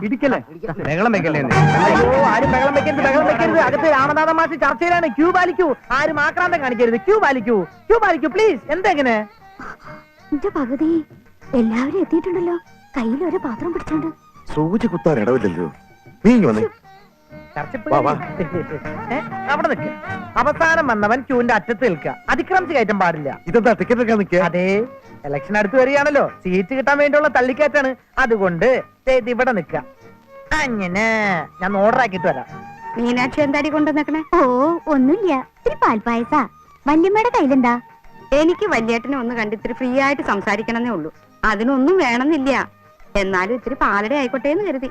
ഇടിക്കല്ലേ ബഹളം വെക്കല്ലേ? അയ്യോ, ആരും ബഹളം വെക്കരുത്. അകത്ത് രാമനാഥ മാഷ് ചർച്ചയിലാണ്. ക്യൂ പാലിക്കൂ. ആരും ആക്രാന്തം കാണിക്കരുത്. Q പാലിക്കൂ please. എന്തെങ്ങനെ എന്റെ പകുതി എല്ലാവരും എത്തിയിട്ടുണ്ടല്ലോ. കയ്യിൽ ഒരു പാത്രം പിടിച്ചോണ്ട്. സൂചി കുത്താൻ ഇടവില്ലല്ലോ. നീ വന്നേ. അവിടെ നിൽക്ക. അവസാനം വന്നവൻ ക്യൂവിന്റെ അറ്റത്ത് നിൽക്കുക. അതിക്രമിച്ച് കയറ്റാൻ പാടില്ല. ഇതെന്താ ടിക്കറ്റ് എടുക്കാൻ നിൽക്കുക? അതെ, ഇലക്ഷൻ അടുത്ത് വരികയാണല്ലോ. സീറ്റ് കിട്ടാൻ വേണ്ടിയുള്ള തള്ളിക്കയറ്റാണ്. അതുകൊണ്ട് ഇവിടെ നിൽക്കുക. അങ്ങനെ ഞാൻ ഓർഡർ ആക്കിയിട്ട് വരാം. മീനാക്ഷി എന്താടി കൊണ്ടുവന്നേക്കണേ? ഓ, ഒന്നുമില്ല. ഇത്തിരി പാൽപ്പായസ. വല്യമ്മയുടെ കയ്യിലെന്താ? എനിക്ക് വല്യേട്ടനെ ഒന്ന് കണ്ടിത്തിരി ഫ്രീ ആയിട്ട് സംസാരിക്കണമെന്നേ ഉള്ളൂ. അതിനൊന്നും വേണമെന്നില്ല. എന്നാലും ഇത്തിരി പാലട ആയിക്കോട്ടെ എന്ന് കരുതി.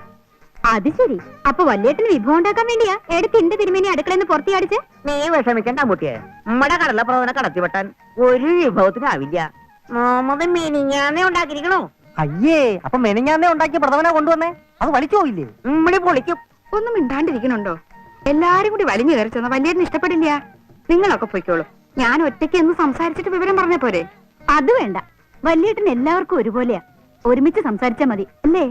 അത് ശരി. അപ്പൊ വല്യേട്ടന് വിഭവം ഉണ്ടാക്കാൻ വേണ്ടിയാ എടുത്തിന്റെ തിരുമേനി അടുക്കളന്ന് പുറത്തിയാടിച്ച്? നീ വിഷമിക്കണ്ട മുട്ടിയെ. നമ്മുടെ കടലപ്രവനെ കടത്തിവെട്ടാൻ ഒരു വിഭവത്തിനാവില്ല. മെനിഞ്ഞാന്നേ ഉണ്ടാക്കിയിരിക്കണോ? അയ്യേ, അപ്പൊ മെനിഞ്ഞാന്നേ ഉണ്ടാക്കിയ പ്രഥമന കൊണ്ടുവന്നേ. അത് വലിച്ചു പോയില്ലേ? നമ്മളി പൊളിക്കും. ഒന്നും മിണ്ടാണ്ടിരിക്കണുണ്ടോ? എല്ലാരും കൂടി വലിഞ്ഞു കയറി ചെന്ന വല്യേട്ടന് ഇഷ്ടപ്പെടില്ല. നിങ്ങളൊക്കെ പൊയ്ക്കോളൂ. ഞാൻ ഒറ്റയ്ക്ക് എന്ന് സംസാരിച്ചിട്ട് വിവരം പറഞ്ഞ പോരെ? അത് വേണ്ട. വല്യേട്ടൻ എല്ലാവർക്കും ഒരുപോലെയാ. ഒരുമിച്ച് സംസാരിച്ചാ മതി അല്ലേ?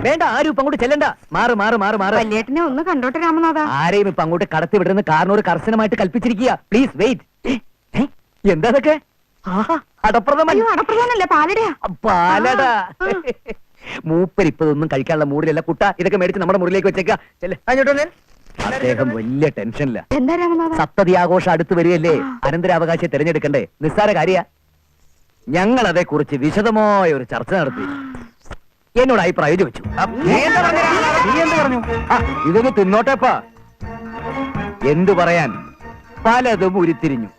വേണ്ട, ആരും ഇപ്പൊ അങ്ങോട്ട് ചെല്ലണ്ട. മാറ്. വല്യേട്ടനെ ഒന്ന് കണ്ടോട്ടെ രാമനാഥ. ആരെയും ഇപ്പൊ അങ്ങോട്ട് കടത്തി വിടുന്ന കാരണോട് കർശനമായിട്ട് കൽപ്പിച്ചിരിക്കുക. Please wait. എന്താതൊക്കെ? അടപ്രധാനല്ലേ? പാലടയാ. പാലട. മൂപ്പരിപ്പതൊന്നും കഴിക്കാനുള്ള മൂടിലല്ല കുട്ട. ഇതൊക്കെ മേടിച്ച് നമ്മുടെ മുറിയിലേക്ക് വെച്ചേക്ക. അദ്ദേഹം വലിയ ടെൻഷനില്ല. എന്താ രാമനാഥ? സപ്തതി ആഘോഷം അടുത്ത് വരികയല്ലേ. അനന്തരാവകാശം തിരഞ്ഞെടുക്കണ്ടേ? നിസ്സാര കാര്യ. ഞങ്ങൾ അതേ കുറിച്ച് വിശദമായ ഒരു ചർച്ച നടത്തി. എന്നോട് അഭിപ്രായം ചോദിച്ചു. ഇതൊന്ന് തിന്നോട്ടെപ്പാ. എന്തു പറയാൻ, പലതും ഉരുത്തിരിഞ്ഞു.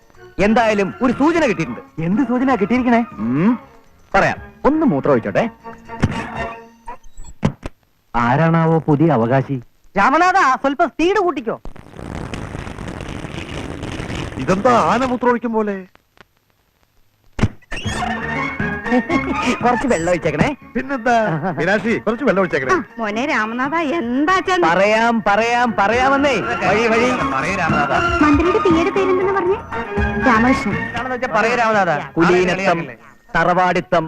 എന്തായാലും ഒരു സൂചന കിട്ടിയിട്ടുണ്ട്. എന്ത് സൂചന കിട്ടിയിരിക്കണേ? പറയാം. ഒന്ന് മൂത്രം ഒഴിച്ചോട്ടെ. ആരാണാവോ പുതിയ അവകാശി? രാമനാഥ, സ്വല്പം സ്പീഡ് കൂട്ടിക്കോ. ഇതെന്താ ആനമൂത്രം ഒഴിക്കും പോലെ? കുറച്ച് വെള്ളം ഒഴിച്ചേക്കണേ. പിന്നെന്താ മീനാക്ഷി, കുറച്ച് വെള്ളം ഒഴിച്ചേക്കണേ. മോനെ രാമനാഥ, എന്താ പറയാമെന്നേ. വഴി മന്ത്രിയുടെ പിയുടെ പേരെന്തെന്ന് പറഞ്ഞേ? രാമകൃഷ്ണൻ. കുലീനത്വം, തറവാടിത്തം,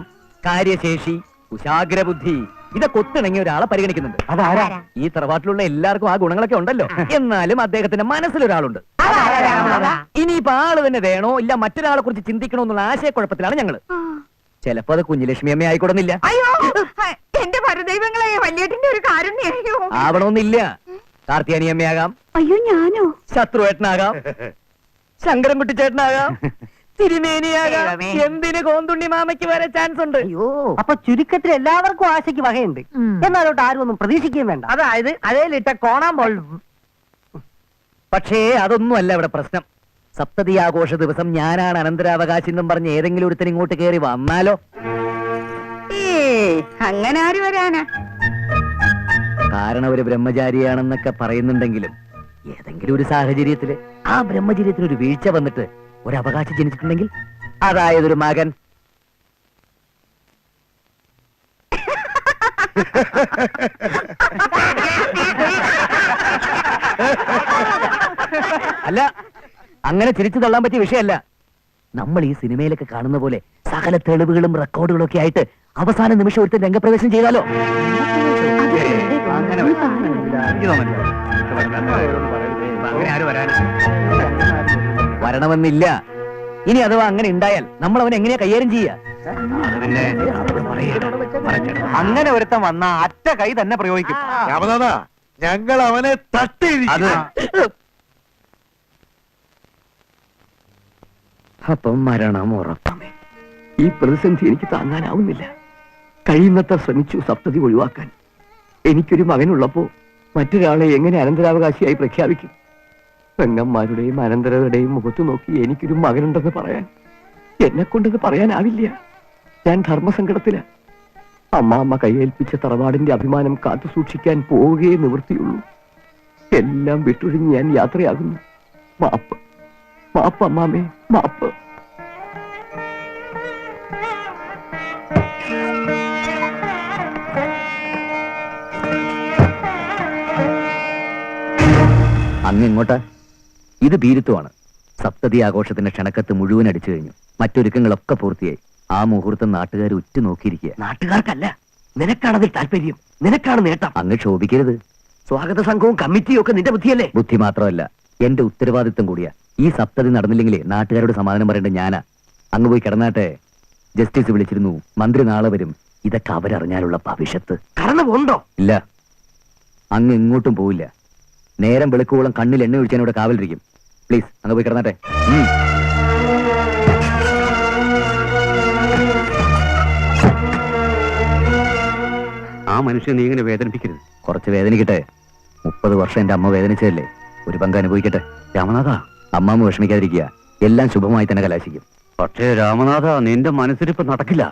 കാര്യശേഷി, കുശാഗ്രബുദ്ധി, ഇതൊക്കെ ഒത്തിണങ്ങിയ ഒരാളെ പരിഗണിക്കുന്നുണ്ട്. അതാരാ? ഈ തറവാട്ടിലുള്ള എല്ലാവർക്കും ആ ഗുണങ്ങളൊക്കെ ഉണ്ടല്ലോ. എന്നാലും അദ്ദേഹത്തിന്റെ മനസ്സിലൊരാളുണ്ട്. ഇനിയിപ്പോ ആള് തന്നെ വേണോ ഇല്ല മറ്റൊരാളെ കുറിച്ച് ചിന്തിക്കണോ എന്നുള്ള ആശയക്കുഴപ്പത്തിലാണ് ഞങ്ങള്. ചിലപ്പോ അത് കുഞ്ഞുലക്ഷ്മി അമ്മ ആയിക്കോടുന്നില്ല. അയ്യോ, എന്റെ പരദൈവങ്ങളെ, വല്യേട്ടന്റെ ഒരു കാരുണ്യോ ആവണമെന്നില്ല. കാർത്തിയാനി അമ്മയാകാം. അയ്യോ, ഞാനോ? ശത്രുവേട്ടനാകാം, ശങ്കരൻകുട്ടി ചേട്ടനാകാം, തിരുമേനിയാകാം. എന്തിന് കോന്തുണ്ണി മാമയ്ക്ക് വരെ ചാൻസ് ഉണ്ട്. അയ്യോ, അപ്പൊ ചുരുക്കത്തിൽ എല്ലാവർക്കും ആശയ്ക്ക് വകയുണ്ട്. എന്നാലോട്ട് ആരും ഒന്നും പ്രതീക്ഷിക്കുകയും വേണ്ട. അതായത് അതേലിട്ട കോണാമ്പോൾ. പക്ഷേ അതൊന്നും അല്ല ഇവിടെ പ്രശ്നം. സപ്തതി ആഘോഷ ദിവസം ഞാനാണ് അനന്തരാവകാശി എന്നും പറഞ്ഞ് ഏതെങ്കിലും ഒരുത്തൻ ഇങ്ങോട്ട് കയറി വന്നാലോ? അങ്ങനെ ആര് വരാനാ? കാരണം ഒരു ബ്രഹ്മചാരിയാണെന്നൊക്കെ പറയുന്നുണ്ടെങ്കിലും ഏതെങ്കിലും ഒരു സാഹചര്യത്തില് ആ ബ്രഹ്മചര്യത്തിന് ഒരു വീഴ്ച വന്നിട്ട് ഒരു അവകാശം ജനിച്ചിട്ടുണ്ടെങ്കിൽ, അതായത് ഒരു മകൻ. അല്ല, അങ്ങനെ ചിരിച്ചു തള്ളാൻ പറ്റിയ വിഷയമല്ല. നമ്മൾ ഈ സിനിമയിലൊക്കെ കാണുന്ന പോലെ സകല തെളിവുകളും റെക്കോർഡുകളും ഒക്കെ ആയിട്ട് അവസാന നിമിഷം ഒരുത്തൻ രംഗപ്രവേശം ചെയ്താലോ? വരണമെന്നില്ല. ഇനി അഥവാ അങ്ങനെ ഉണ്ടായാൽ നമ്മൾ അവനെ എങ്ങനെയാ കൈകാര്യം ചെയ്യുക? അങ്ങനെ ഒരുത്തൻ വന്ന അറ്റ കൈ തന്നെ പ്രയോഗിക്കും. രാമനാഥ, ഞങ്ങൾ അവനെ തട്ടി. അപ്പം മരണം ഉറപ്പമേ. ഈ പ്രതിസന്ധി എനിക്ക് താങ്ങാനാവുന്നില്ല. കഴിയുന്നത്ര ശ്രമിച്ചു സപ്തതി ഒഴിവാക്കാൻ. എനിക്കൊരു മകനുള്ളപ്പോ മറ്റൊരാളെ എങ്ങനെ അനന്തരാവകാശിയായി പ്രഖ്യാപിക്കും? പെങ്ങന്മാരുടെയും അനന്തരരുടെയും മുഖത്ത് നോക്കി എനിക്കൊരു മകനുണ്ടെന്ന് പറയാൻ എന്നെ കൊണ്ടത് പറയാനാവില്ല. ഞാൻ ധർമ്മസങ്കടത്തില. അമ്മാമ്മ കൈയേൽപ്പിച്ച തറവാടിന്റെ അഭിമാനം കാത്തു സൂക്ഷിക്കാൻ പോവുകയേ നിവൃത്തിയുള്ളൂ. എല്ലാം വിട്ടൊഴിഞ്ഞ് ഞാൻ യാത്രയാകുന്നു. മാപ്പ്, മാപ്പ് അമ്മാമേ, മാപ്പ്. അങ്ങിങ്ങോട്ട്. ഇത് ഭീരുത്വമാണ്. സപ്തതി ആഘോഷത്തിന്റെ ക്ഷണക്കത്ത് മുഴുവൻ അടിച്ചു കഴിഞ്ഞു. മറ്റൊരുക്കങ്ങളൊക്കെ പൂർത്തിയായി. ആ മുഹൂർത്തം നാട്ടുകാർ ഉറ്റു നോക്കിയിരിക്കുക. നാട്ടുകാർക്കല്ല, നിനക്കാണതിൽ താല്പര്യം, നിനക്കാണ് നേട്ടം. അങ്ങ് ക്ഷോഭിക്കരുത്. സ്വാഗത സംഘവും കമ്മിറ്റിയും ഒക്കെ നിന്റെ ബുദ്ധിയല്ലേ? ബുദ്ധി മാത്രമല്ല, എന്റെ ഉത്തരവാദിത്വം കൂടിയാ. ഈ സപ്തതി നടന്നില്ലെങ്കിലേ നാട്ടുകാരോട് സമാധാനം പറയേണ്ടത് ഞാനാ. അങ്ങ് പോയി കിടന്നാട്ടെ. ജസ്റ്റിസ് വിളിച്ചിരുന്നു, മന്ത്രി നാളെ വരും. ഇതൊക്കെ അവരറിഞ്ഞാലുള്ള ഭവിഷ്യത്ത്. കടന്നു പോണ്ടോ? ഇല്ല, അങ്ങ് എങ്ങോട്ടും പോവില്ല. നേരം വെളുക്കോളം കണ്ണിൽ എണ്ണ ഒഴിച്ചാൽ ഇവിടെ കാവലിരിക്കും. പ്ലീസ് അങ്ങ് പോയി കിടന്നാട്ടെ. ആ മനുഷ്യനെ നീ ഇങ്ങനെ വേദനിപ്പിക്കരുത്. കുറച്ച് വേദനിക്കട്ടെ. 30 വർഷം എന്റെ അമ്മ വേദനിച്ചതല്ലേ, ഒരു പങ്ക് അനുഭവിക്കട്ടെ. രാമനാഥ, അമ്മാമ്മ വിഷമിക്കാതിരിക്കുക. എല്ലാം ശുഭമായി തന്നെ കലാശിക്കും. പക്ഷേ രാമനാഥ, നിന്റെ മനസ്സിലിപ്പോ നടക്കില്ല.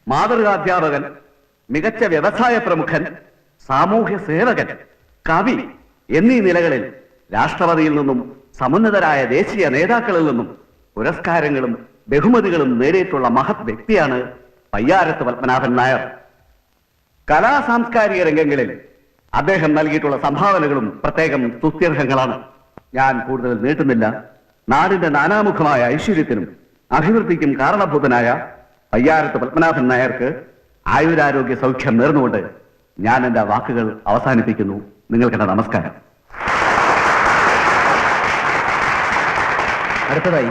മാതൃകാധ്യാപകൻ, മികച്ച വ്യവസായ പ്രമുഖൻ, സാമൂഹ്യ സേവകൻ, കവി എന്നീ നിലകളിൽ രാഷ്ട്രപതിയിൽ നിന്നും സമുന്നതരായ ദേശീയ നേതാക്കളിൽ നിന്നും പുരസ്കാരങ്ങളും ബഹുമതികളും നേടിയിട്ടുള്ള മഹത് വ്യക്തിയാണ് പയ്യാരത്ത് പത്മനാഭൻ നായർ. കലാ സാംസ്കാരിക രംഗങ്ങളിൽ അദ്ദേഹം നൽകിയിട്ടുള്ള സംഭാവനകളും പ്രത്യേകം സ്തുത്യർഹങ്ങളാണ്. ഞാൻ കൂടുതൽ നീട്ടുന്നില്ല. നാടിന്റെ നാനാമുഖമായ ഐശ്വര്യത്തിനും അഭിവൃദ്ധിക്കും കാരണഭൂതനായ പയ്യാരത്ത് പത്മനാഭൻ നായർക്ക് ആയുരാരോഗ്യ സൗഖ്യം നേർന്നുകൊണ്ട് ഞാൻ എന്റെ വാക്കുകൾ അവസാനിപ്പിക്കുന്നു. നിങ്ങൾക്കെന്റെ നമസ്കാരം. അടുത്തതായി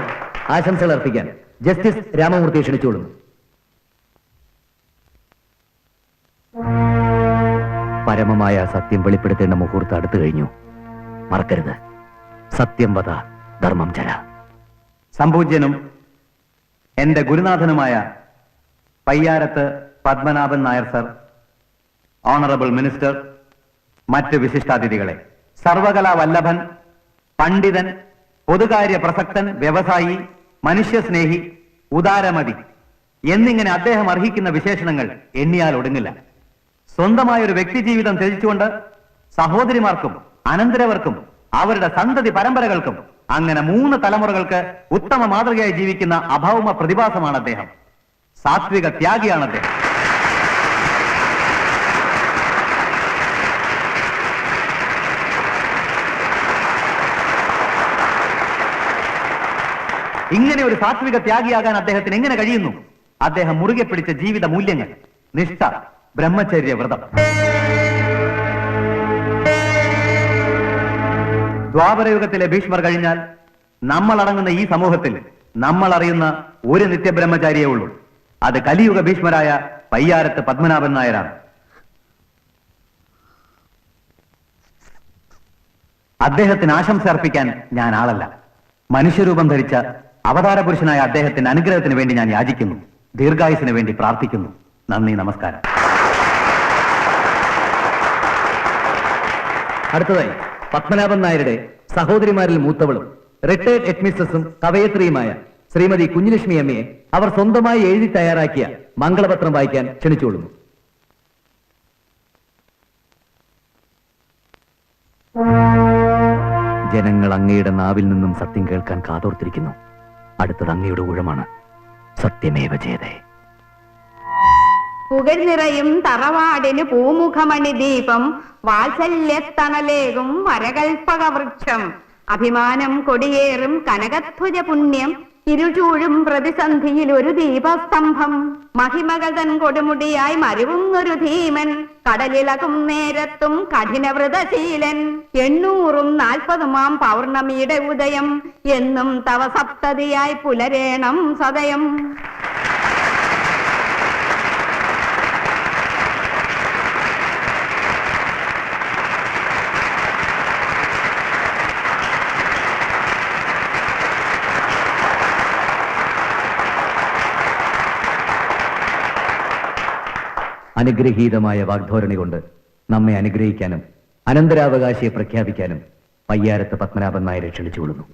ആശംസകൾ അർപ്പിക്കാൻ ജസ്റ്റിസ് രാമമൂർത്തിയെ ക്ഷണിച്ചോളുന്നു. പരമമായ സത്യം വെളിപ്പെടുത്തേണ്ട മുഹൂർത്തം അടുത്തു കഴിഞ്ഞു. മറക്കരുത്. സത്യം വദ, ധർമ്മം ചര. സംപൂജ്യനും എന്റെ ഗുരുനാഥനുമായ Payyarath Padmanabhan Nair sir, honourable minister, മറ്റ് വിശിഷ്ടാതിഥികളെ, സർവകലാ വല്ലഭൻ, പണ്ഡിതൻ, പൊതുകാര്യ പ്രസക്തൻ, വ്യവസായി, മനുഷ്യസ്നേഹി, ഉദാരമതി എന്നിങ്ങനെ അദ്ദേഹം അർഹിക്കുന്ന വിശേഷണങ്ങൾ എണ്ണിയാൽ ഒടുങ്ങില്ല. സ്വന്തമായൊരു വ്യക്തി ജീവിതം ത്യജിച്ചുകൊണ്ട് സഹോദരിമാർക്കും അനന്തരവർക്കും അവരുടെ സന്തതി പരമ്പരകൾക്കും അങ്ങനെ 3 തലമുറകൾക്ക് ഉത്തമ മാതൃകയായി ജീവിക്കുന്ന അഭൗമ പ്രതിഭാസമാണ് അദ്ദേഹം. സാത്വിക ത്യാഗിയാണ് അദ്ദേഹം. ഇങ്ങനെ ഒരു സാത്വിക ത്യാഗിയാകാൻ അദ്ദേഹത്തിന് എങ്ങനെ കഴിയുന്നു? അദ്ദേഹം മുറുകെ പിടിച്ച ജീവിത മൂല്യങ്ങൾ, നിഷ്ഠ, ബ്രഹ്മചര്യ വ്രതം. ദ്വാപരയുഗത്തിലെ ഭീഷ്മർ കഴിഞ്ഞാൽ നമ്മൾ അടങ്ങുന്ന ഈ സമൂഹത്തിൽ നമ്മൾ അറിയുന്ന ഒരു നിത്യബ്രഹ്മചാരിയേ ഉള്ളൂ. അത് കലിയുഗ ഭീഷ്മരായ പയ്യാരത്ത് പത്മനാഭൻ നായരാണ്. അദ്ദേഹത്തിന് ആശംസ അർപ്പിക്കാൻ ഞാൻ ആളല്ല. മനുഷ്യരൂപം ധരിച്ച അവതാര പുരുഷനായ അദ്ദേഹത്തിന്റെ അനുഗ്രഹത്തിന് വേണ്ടി ഞാൻ യാചിക്കുന്നു. ദീർഘായുസിന് വേണ്ടി പ്രാർത്ഥിക്കുന്നു. നന്ദി, നമസ്കാരം. അടുത്തതായി പത്മനാഭൻ നായരുടെ സഹോദരിമാരിൽ മൂത്തവളും റിട്ടയർഡ് ഹെഡ്മിസ്ട്രസും കവയത്രിയുമായ ശ്രീമതി കുഞ്ഞുലക്ഷ്മി അമ്മയെ അവർ സ്വന്തമായി എഴുതി തയ്യാറാക്കിയ മംഗളപത്രം വായിക്കാൻ ക്ഷണിച്ചോളുന്നു. ജനങ്ങൾ അങ്ങയുടെ നാവിൽ നിന്നും സത്യം കേൾക്കാൻ കാതോർത്തിരിക്കുന്നു. അടുത്തത് അങ്ങയുടെ ഊഴമാണ്. സത്യമേവ ജയതേ. പുകഴ് നിറയും തറവാടിന് പൂമുഖമണി ദീപം, വാത്സല്യത്തണലേകും വരകൽപ്പക വൃക്ഷം, അഭിമാനം കൊടിയേറും കനകധ്വജ പുണ്യം, ഇരുചൂഴും പ്രതിസന്ധിയിൽ ഒരു ദീപസ്തംഭം, മഹിമകൾ തൻ കൊടുമുടിയായി മരുവുന്നൊരു ധീമൻ, കടലിളകും നേരത്തും കഠിനവ്രതശീലൻ, 840 പൗർണമിയുടെ ഉദയം, എന്നും തവ സപ്തതിയായി പുലരേണം സദയം. അനുഗ്രഹീതമായ വാഗ്ധോരണി കൊണ്ട് നമ്മെ അനുഗ്രഹിക്കാനും അനന്തരാവകാശിയെ പ്രഖ്യാപിക്കാനും പയ്യാരത്ത് പത്മനാഭൻ നായരെ ക്ഷണിച്ചുകൊള്ളുന്നു.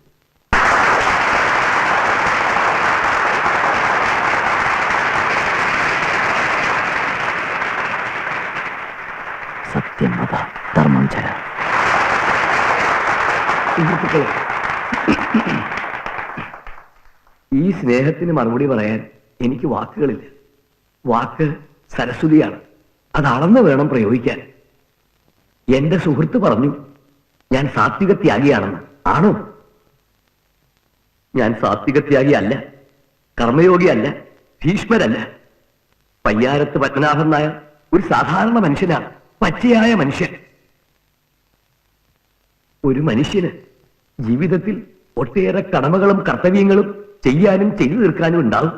സുഹൃത്തുക്കളെ, ഈ സ്നേഹത്തിന് മറുപടി പറയാൻ എനിക്ക് വാക്കുകളില്ല. വാക്ക് സരസ്വതിയാണ്, അത് അളന്ന് വേണം പ്രയോഗിക്കാൻ. എന്റെ സുഹൃത്ത് പറഞ്ഞു ഞാൻ സാത്വിക ത്യാഗിയാണെന്ന്. ആണോ? ഞാൻ സാത്വിക ത്യാഗി അല്ല, കർമ്മയോഗിയല്ല, ഭീഷ്മരല്ല. പയ്യാരത്ത് പത്മനാഭൻ നായർ ഒരു സാധാരണ മനുഷ്യനാണ്, പച്ചയായ മനുഷ്യൻ. ഒരു മനുഷ്യന് ജീവിതത്തിൽ ഒട്ടേറെ കടമകളും കർത്തവ്യങ്ങളും ചെയ്യാനും ചെയ്തു തീർക്കാനും ഉണ്ടാവും.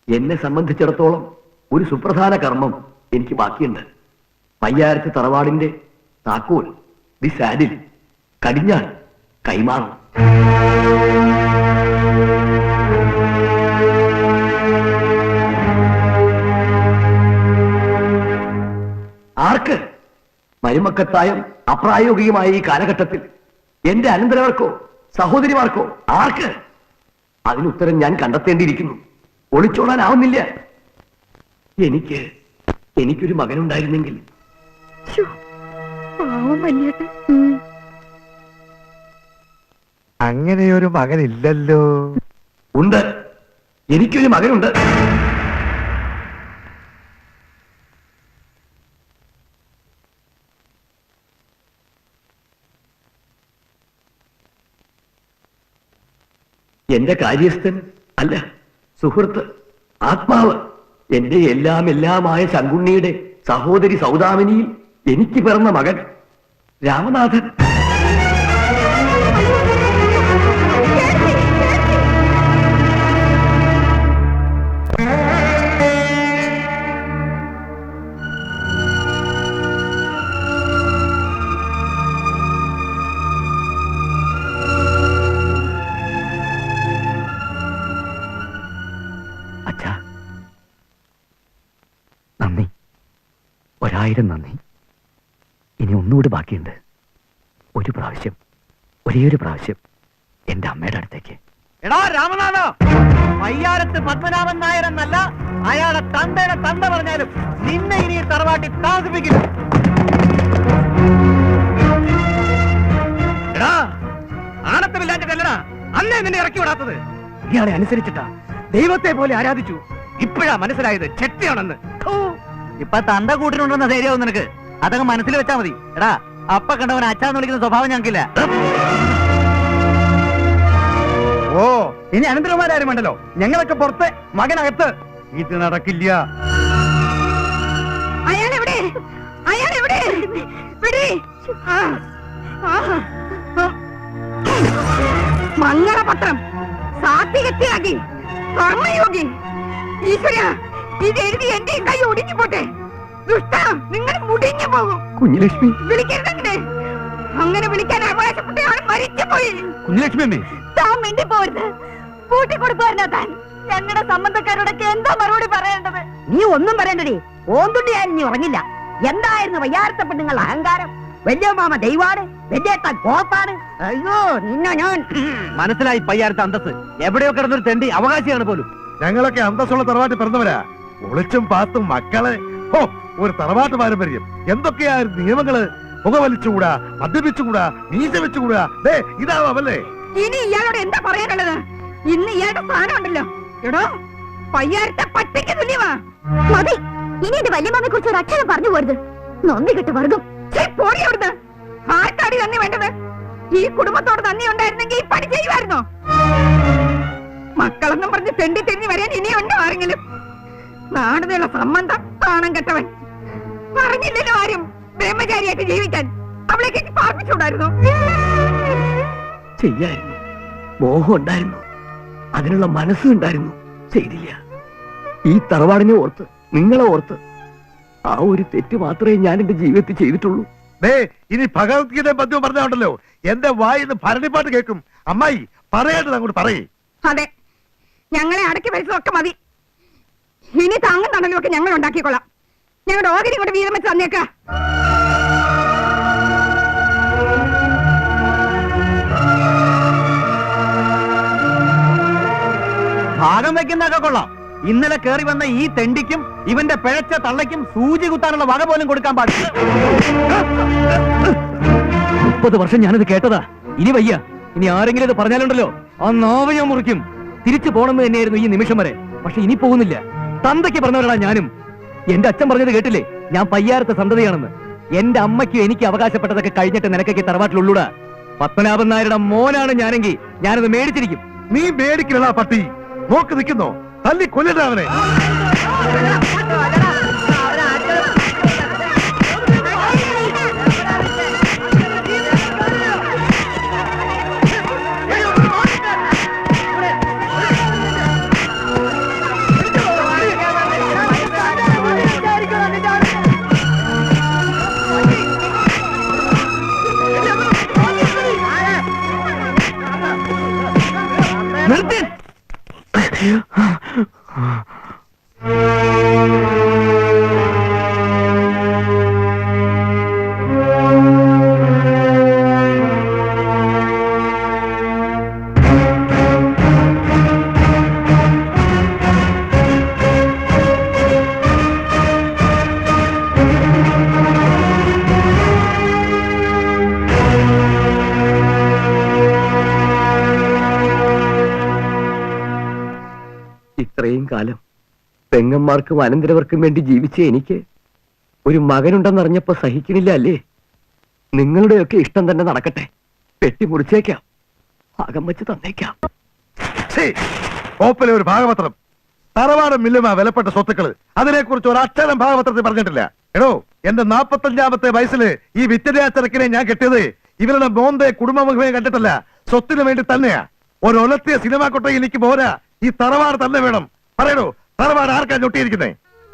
എന്നെ സംബന്ധിച്ചിടത്തോളം ഒരു സുപ്രധാന കർമ്മം എനിക്ക് ബാക്കിയുണ്ട്. പയ്യാരത്ത് തറവാടിന്റെ താക്കോൽ, ദി സാഡിൽ, കടിഞ്ഞാൻ കൈമാറണം. ആർക്ക്? മരുമക്കത്തായം അപ്രായോഗികമായ ഈ കാലഘട്ടത്തിൽ എന്റെ അനന്തരവർക്കോ സഹോദരിമാർക്കോ ആർക്ക്? അതിനുത്തരം ഞാൻ കണ്ടെത്തേണ്ടിയിരിക്കുന്നു. ഒളിച്ചോടാനാവുന്നില്ല. എനിക്കൊരു മകനുണ്ടായിരുന്നെങ്കിൽ. അങ്ങനെയൊരു മകനില്ലല്ലോ. ഉണ്ട്, എനിക്കൊരു മകനുണ്ട്. എന്റെ കാര്യസ്ഥൻ അല്ല, സുഹൃത്ത്, ആത്മാവ്, എന്റെ എല്ലാമായ ശങ്കുണ്ണിയുടെ സഹോദരി സൗദാമിനിയിൽ എനിക്ക് പിറന്ന മകൻ രാമനാഥൻ. അച്ഛാ, നന്ദി, 1000 നന്ദി. ഇനി ഒന്നുകൂടി ബാക്കിയുണ്ട്. ഒരു പ്രാവശ്യം, ഒരേയൊരു പ്രാവശ്യം എന്റെ അമ്മയുടെ അടുത്തേക്ക്. എടാ രാമനാഥ, പയ്യാരത്ത് പത്മനാഭൻ നായർ എന്നല്ല, അയാളെ തന്തയുടെ തന്ത പറഞ്ഞാലും നിന്നെ ഇനി തറവാട്ടിൽ താമസിപ്പിക്കില്ല. എടാ, ആണത്തമില്ലാഞ്ഞിട്ടല്ലടാ അന്നേ നിന്നെ ഇറക്കി വിടാത്തത്. ഇയാളെ അനുസരിച്ചിട്ടാ ദൈവത്തെ പോലെ ആരാധിച്ചു. ഇപ്പോഴാ മനസ്സിലായത് ചെട്ടിയാണെന്ന്. ഇപ്പൊ തന്ത കൂട്ടിനുണ്ടെന്ന ധൈര്യമാവും നിനക്ക്. അതങ്ങ് മനസ്സിൽ വെച്ചാ മതി. എടാ, അപ്പ കണ്ടവൻ അച്ഛാന്ന് വിളിക്കുന്ന സ്വഭാവം ഞങ്ങൾക്കില്ല. ഓ, ഇനി അനന്തരമാരും വേണ്ടല്ലോ. ഞങ്ങളൊക്കെ പുറത്ത്, മകനകത്ത്. ഇത് നടക്കില്ല. അയാളെവിടെ? അയാളെവിടെ? വിടി. മംഗളപത്രം, സാത്വികത്യാഗി, കർമ്മയോഗി. ഈശ്വര, ഇത് എഴുതി എന്റെ കൈ ഒടിഞ്ഞു പോട്ടെ. ദുഷ്ട, നിങ്ങൾ മുടിഞ്ഞു പോകും. കുഞ്ഞുലക്ഷ്മി, വിളിക്കരുതെങ്ങനെ? അങ്ങനെ വിളിക്കാൻ അവകാശപ്പെട്ടയാൾ മരിച്ചുപോയി. കുഞ്ഞുലക്ഷ്മി അമ്മേ, താൻ മിണ്ടി പോരുത്. കൂട്ടിക്കൊടുക്കുവാനാ താൻ. ഞങ്ങളുടെ സംബന്ധക്കാരോടൊക്കെ എന്താ മറുപടി പറയേണ്ടത്? നീ ഒന്നും പറയണ്ടടി. ഓന്തുണ്ടിയായിരുന്നു നീ ഉറങ്ങില്ല. എന്തായിരുന്നു വയ്യാരത്തെ പെണ്ണുങ്ങളുടെ അഹങ്കാരം? വലിയ മാമ ദൈവാണ്, വലിയേട്ടൻ കോപ്പാണ്. അയ്യോ, നിന്നെ ഞാൻ. മനസ്സിലായി പയ്യാരത്തെ അന്തസ്. എവിടെയോ കിടന്നൊരു തെണ്ടി അവകാശിയാണ് പോലും. ഞങ്ങളൊക്കെ അന്തസ്സുള്ള തറവാട്ടിൽ പിറന്നവരാ. ഒളിച്ചും പാത്തും മക്കളെ. ഓ, ഒരു തറവാട്ട് പാരമ്പര്യം. എന്തൊക്കെയായിരുന്നു നിയമങ്ങള്? പുകവലിച്ചുകൂടാ, മദ്യപിച്ചുകൂടാ, മീശ വെച്ചുകൂടാ. ഇതാവല്ലേ? ഇനി ഇയാളോട് എന്താ പറയാനുള്ളത്? ഇന്ന് ഇയാളുടെ സ്ഥാനം ഉണ്ടല്ലോ. എടോ, പയ്യാരത്തെ പട്ടിക്ക് തുല്യമാ. മതി, ഇനി എന്റെ വല്യമ്മയെ കുറിച്ച് ഒരു അക്ഷരം പറഞ്ഞു പോരുത്. നന്ദി കിട്ടു വർഗം. പോടി അവിടുന്ന്. ആർക്കാടി നന്ദി വേണ്ടത്? ഈ കുടുംബത്തോട് നന്ദി ഉണ്ടായിരുന്നെങ്കിൽ ഈ പണി ചെയ്യുമായിരുന്നോ? മക്കളെന്നും പറഞ്ഞ് തെണ്ടി തെന്നി വരാൻ ഇനിയുണ്ടോ ആരെങ്കിലും? നാടിനുള്ള സംബന്ധം കാണാൻ കെട്ടവൻ. പറഞ്ഞില്ലല്ലോ ആരും ബ്രഹ്മചാരിയായിട്ട് ജീവിക്കാൻ. അവളേക്ക് പാർപ്പിച്ചുകൂടായിരുന്നു. ചെയ്യായിരുന്നു, മോഹം ഉണ്ടായിരുന്നു, അതിനുള്ള മനസ്സുണ്ടായിരുന്നു, ചെയ്തില്ല. ഈ തറവാടിനെ ഓർത്ത്, നിങ്ങളെ ഓർത്ത്, ആ ഒരു തെറ്റ് മാത്രമേ ഞാൻ എന്റെ ജീവിതത്തിൽ ചെയ്തിട്ടുള്ളൂ. ഇനി ഭഗവത്ഗീത പദ്യം പറഞ്ഞുണ്ടല്ലോ, എന്റെ വായിന്ന് ഭരണിപ്പാട്ട് കേൾക്കും. അമ്മായി, പറയേണ്ടത് അങ്ങോട്ട് പറയേ. അതെ, ഞങ്ങളെ അടക്കി ഭരിച്ചതൊക്കെ മതി. ഇനി താങ്ങും തണലും ഒക്കെ ഞങ്ങൾ ഉണ്ടാക്കിക്കൊള്ളാം. ഞങ്ങളുടെ ഓഹരി കൂടെ വീതം വെച്ച് തന്നേക്ക. ഭാഗം വെക്കുന്നതൊക്കെ കൊള്ളാം. ഇന്നലെ കേറി വന്ന ഈ തെണ്ടിക്കും ഇവന്റെ പിഴച്ച തള്ളയ്ക്കും സൂചി കുത്താനുള്ള വക പോലും കൊടുക്കാൻ പാടില്ല. 30 വർഷം ഞാനിത് കേട്ടതാ. ഇനി വയ്യ. ഇനി ആരെങ്കിലും ഇത് പറഞ്ഞാലുണ്ടല്ലോ ആ നാവ് ഞാൻ മുറിക്കും. തിരിച്ചു പോണെന്ന് തന്നെയായിരുന്നു ഈ നിമിഷം വരെ. പക്ഷെ ഇനി പോകുന്നില്ല. തന്തയ്ക്ക് പറഞ്ഞവരാ ഞാനും. എന്റെ അച്ഛൻ പറഞ്ഞത് കേട്ടില്ലേ, ഞാൻ പയ്യാരത്തെ സന്തതിയാണെന്ന്. എന്റെ അമ്മയ്ക്കും എനിക്ക് അവകാശപ്പെട്ടതൊക്കെ കഴിഞ്ഞിട്ട് നിനക്കൊക്കെ തറവാട്ടിലുള്ളൂടാ. പത്മനാഭൻ നായരുടെ മോനാണ് ഞാനെങ്കിൽ ഞാനത് മേടിച്ചിരിക്കും. നീ മേടിക്കലടാ പട്ടി. നോക്ക് നിൽക്കുന്നോ? തല്ലി കൊല്ലടാ അവനെ. ഇത്രയും കാലം പെങ്ങന്മാർക്കും അനന്തരവർക്കും വേണ്ടി ജീവിച്ച എനിക്ക് ഒരു മകനുണ്ടെന്നറിഞ്ഞപ്പോ സഹിക്കണില്ല അല്ലേ? നിങ്ങളുടെയൊക്കെ ഇഷ്ടം തന്നെ നടക്കട്ടെ. പെട്ടി മുറിച്ചേക്കാം, ഭാഗം വെച്ച് തന്നേക്കാം. ഓപ്പലെ ഒരു ഭാഗപത്രം. തറവാട് മില്ലുമാ വിലപ്പെട്ട സ്വത്തുക്കള്. അതിനെക്കുറിച്ച് ഒരു അക്ഷരം ഭാഗപത്രത്തിൽ പറഞ്ഞിട്ടില്ല. എടോ, എന്റെ 45ാമത്തെ വയസ്സില് ഈ വിദ്യാഭ്യാസത്തിനെ ഞാൻ കെട്ടിയത് ഇവരുടെ മോന്റെ കുടുംബമുഖമേ കണ്ടിട്ടല്ല, സ്വത്തിന് വേണ്ടി തന്നെയാ. ഒരൊലത്തിയ സിനിമ കൊട്ട എനിക്ക് പോരാ, ഈ തറവാട് തന്നെ വേണം. പറയണോ, തറവാട് ആർക്കാ ഞൊട്ടിയിരിക്കുന്നേ?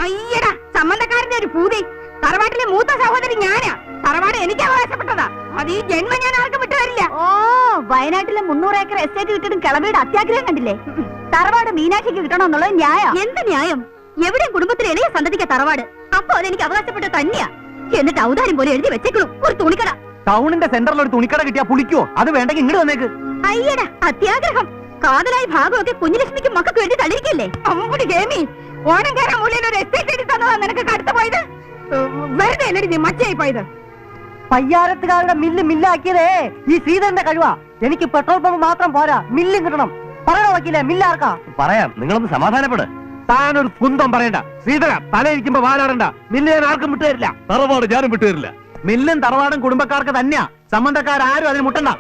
അയ്യടാ, സംബന്ധക്കാരന്റെ ഒരു പൂതി. തറവാട്ടിലെ മൂത്ത സഹോദരി ഞാനാ. തറവാട് എനിക്ക് അവകാശപ്പെട്ടതാ. അത് ഈ ജന്മം ഞാൻ ആർക്കും വിട്ടു തരില്ല. ഓ, വയനാട്ടിലെ 300 ഏക്കർ എസ്റ്റേറ്റ് വിട്ടിട്ടും കിളവിയുടെ അത്യാഗ്രഹം കണ്ടില്ലേ? തറവാട് മീനാക്ഷിക്ക് കിട്ടണമെന്നുള്ളത് ന്യായം. എന്ത് ന്യായം? എവിടെയും കുടുംബത്തിലെ ഇളയ സന്തതിക്ക തറവാട്. അപ്പൊ അതെനിക്ക് അവകാശപ്പെട്ട തന്നെയാ. എന്നിട്ട് ഔദാര്യം പോലെ എഴുതി വെച്ചേക്കണു ഒരു തുണിക്കട. ടൗണിന്റെ സെന്ററിൽ ഒരു തുണിക്കട കിട്ടിയാ പുളിക്കോ? അത് വേണ്ടെങ്കിൽ ഇങ്ങോട്ട് വന്നേക്ക്. അയ്യടാ, അത്യാഗ്രഹം. കാതലായ ഭാഗമൊക്കെ കുഞ്ഞിലക്ഷ്മിക്കും മക്കൾക്ക് വേണ്ടി തള്ളിയിരിക്കല്ലേ? അമ്മുടി ഗേമി, ഓണം കയറാൻ മുള്ളിൽ ഒരു എസ്റ്റേറ്റ് എഴുതി തന്നതാ നിനക്ക് കടത്തു പോയത്. വെറുതെ അല്ലടി നീ മച്ചയായി പോയത്. പയ്യാരത്തുകാരുടെ മില്ല് മില്ലാക്കിയതേ ഈ ശ്രീധരന്റെ കഴിവാ. എനിക്ക് പെട്രോൾ പമ്പ് മാത്രം പോരാ, മില്ലും കിട്ടണം. പറയണോ വക്കീലെ, മില്ലാർക്കാ? പറയാം, നിങ്ങളൊന്ന് സമാധാനപ്പെട്. താനൊരു കുന്തം പറയണ്ട. ശ്രീധര, തലയിരിക്കുമ്പോ വാലാടണ്ട. മില്ല് ഞാൻ ആർക്കും വിട്ടുതരില്ല. തറവാട് ഞാനും വിട്ടുതരില്ല. മില്ലും തറവാടും കുടുംബക്കാർക്ക് തന്നെയാ. സംബന്ധക്കാരും അതിന് മുട്ടണ്ട.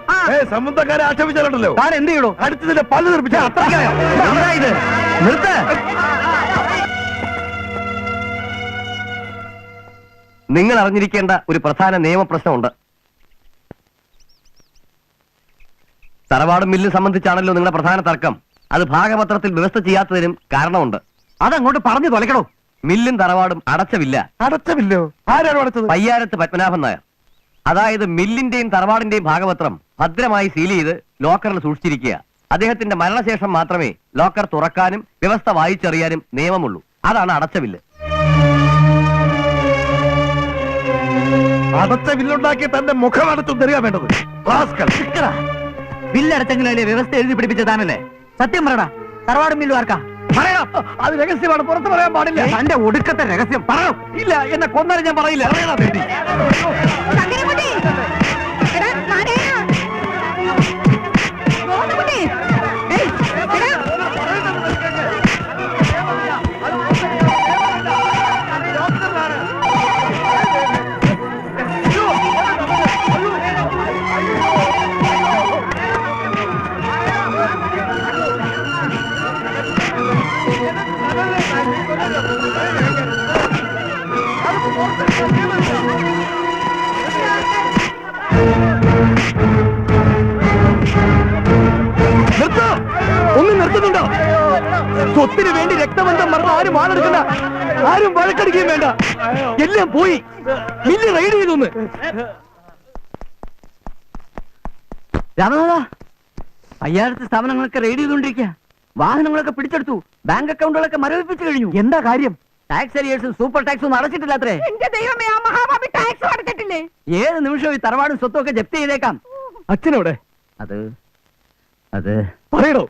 സംബന്ധക്കാരെ ആക്ഷേപിച്ചാലുണ്ടല്ലോ താൻ എന്ത് ചെയ്യണോ? അടുത്തതിന്റെ പല്ല് തെറിപ്പിച്ച അത്രയ്ക്കായോ? എന്താ ഇത്? നിർത്ത്. നിങ്ങൾ അറിഞ്ഞിരിക്കേണ്ട ഒരു പ്രധാന നിയമപ്രശ്നമുണ്ട്. തറവാടും മില്ലും സംബന്ധിച്ചാണല്ലോ നിങ്ങളുടെ പ്രധാന തർക്കം. അത് ഭാഗപത്രത്തിൽ വ്യവസ്ഥ ചെയ്യാത്തതിനും കാരണമുണ്ട്. അതങ്ങോട്ട് പറഞ്ഞു തൊലക്കണോ? മില്ലും തറവാടും അടച്ചവില്ല. അടച്ചമില്ലോ? ആരാണ് അടച്ചത്? പയ്യാരത്ത് പത്മനാഭൻ നായർ. അതായത് മില്ലിന്റെയും തറവാടിന്റെയും ഭാഗപത്രം ഭദ്രമായി സീൽ ചെയ്ത് ലോക്കറിൽ സൂക്ഷിച്ചിരിക്കുക. അദ്ദേഹത്തിന്റെ മരണശേഷം മാത്രമേ ലോക്കർ തുറക്കാനും വ്യവസ്ഥ വായിച്ചറിയാനും നിയമമുള്ളൂ. അതാണ് അടച്ചവില്ല്. അടച്ച വില്ലുണ്ടാക്കി തന്റെ മുഖം അടച്ചും തരിക വേണ്ടത്. ബില്ലടച്ചെങ്കിലല്ലേ വ്യവസ്ഥ എഴുതി പിടിപ്പിച്ചതാണല്ലേ? സത്യം പറയടാ, തറവാടും മില്ലും ആർക്കാ? പറയണം. അത് രഹസ്യമാണ്, പുറത്തു പറയാൻ പാടില്ല. തന്റെ ഒടുക്കത്തെ രഹസ്യം പറയണം. ഇല്ല, എന്നെ കൊന്നാലും ഞാൻ പറയില്ല. അറിയണ വേണ്ടി ചങ്ങരക്കുട്ടി, എടാ, നാരായണ. ഗോവിന്ദക്കുട്ടി, ഏയ്, എടാ. ഒന്ന് നിർത്തുന്നുണ്ടോ? സ്വത്തിന് വേണ്ടി രക്തബന്ധം മറന്ന് ആരും വാളെടുക്കണ്ട, ആരും വഴക്കടിക്കുകയും വേണ്ട. എല്ലാം പോയി. മില്ല് റൈഡ് ചെയ്തൊന്ന്. രാമനാഥ, പയ്യാരത്തെ സ്ഥാപനങ്ങളൊക്കെ റെയ്ഡ് ചെയ്തുകൊണ്ടിരിക്കുക. വാഹനങ്ങളൊക്കെ പിടിച്ചെടുത്തു. ബാങ്ക് അക്കൗണ്ടുകളൊക്കെ മരവിപ്പിച്ചു കഴിഞ്ഞു. എന്താ കാര്യം? ടാക്സ് അരിയേഴ്സും സൂപ്പർ ടാക്സും ഒന്നും അടച്ചിട്ടില്ലാത്രേ. എന്റെ ദൈവമേ, ആ മഹാഭാവി ടാക്സ് അടച്ചിട്ടില്ലേ? ഏത് നിമിഷവും ഈ തറവാടും സ്വത്തും ഒക്കെ ജപ്തി ചെയ്തേക്കാം. അച്ഛനോടെ അത് പറയണോ?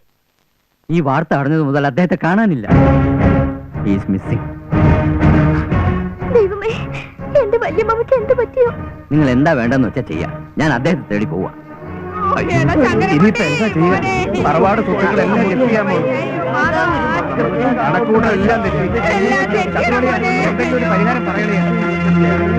ഈ വാർത്ത അറിഞ്ഞത് മുതൽ അദ്ദേഹത്തെ കാണാനില്ല. ദൈവമേ, എന്റെ വല്യമ്മക്ക് എന്ത് പറ്റിയോ? നിങ്ങൾ എന്താ വേണ്ടെന്ന് വെച്ചാ ചെയ്യാം. ഞാൻ അദ്ദേഹത്തെ തേടി പോവാ. ഇനിയിപ്പോ എന്താ ചെയ്യാ? തറവാട് സ്വത്തുക്കളെല്ലാം എത്തിക്കാൻ പോകും. കണക്കൂടെല്ലാം തെറ്റി. എന്തെങ്കിലും ഒരു പരിഹാരം പറയണേ.